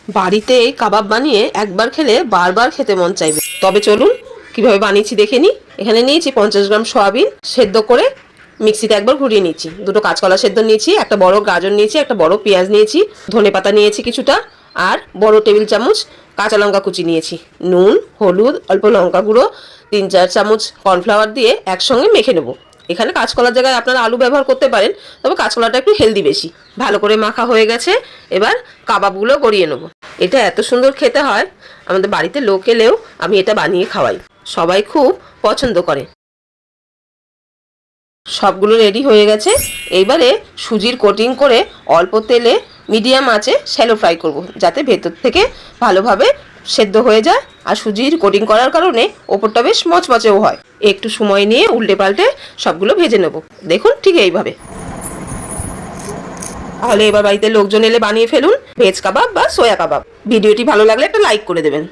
বাড়িতে এই কাবাব বানিয়ে একবার খেলে বারবার খেতে মন চাইবে। তবে চলুন কিভাবে বানিয়েছি দেখে নিই। এখানে নিয়েছি 50 গ্রাম সয়াবিন, সেদ্ধ করে মিক্সিতে একবার ঘুরিয়ে নিয়েছি। দুটো কাঁচকলা সেদ্ধ নিয়েছি, একটা বড় গাজর নিয়েছি, একটা বড় পেঁয়াজ নিয়েছি, ধনেপাতা নিয়েছি কিছুটা, আর বড় টেবিল চামচ কাঁচা লঙ্কা কুচি নিয়েছি। নুন, হলুদ, অল্প লঙ্কা গুঁড়ো, 3-4 চামচ কর্নফ্লাওয়ার দিয়ে একসঙ্গে মেখে নেবো। এখানে কাঁচকলার জায়গায় আপনারা আলু ব্যবহার করতে পারেন, তবে কাঁচকলাটা একটু হেলদি বেশি। ভালো করে মাখা হয়ে গেছে, এবার কাবাবগুলো গড়িয়ে নেবো। এটা এত সুন্দর খেতে হয়, আমাদের বাড়িতে লোক এলেও আমি এটা বানিয়ে খাওয়াই, সবাই খুব পছন্দ করে। সবগুলো রেডি হয়ে গেছে। এইবারে সুজির কোটিং করে অল্প তেলে মিডিয়াম আঁচে শ্যালো ফ্রাই করব, যাতে ভেতর থেকে ভালোভাবে সেদ্ধ হয়ে যায়। আর সুজির কোটিং করার কারণে ওপরটা বেশ মচমচেও হয়। একটু সময় নিয়ে উল্টে পাল্টে সবগুলো ভেজে নেব। দেখুন ঠিক এইভাবে। তাহলে এবার বাড়িতে লোকজন এলে বানিয়ে ফেলুন ভেজ কাবাব বা সোয়া কাবাব। ভিডিওটি ভালো লাগলে একটা লাইক করে দেবেন।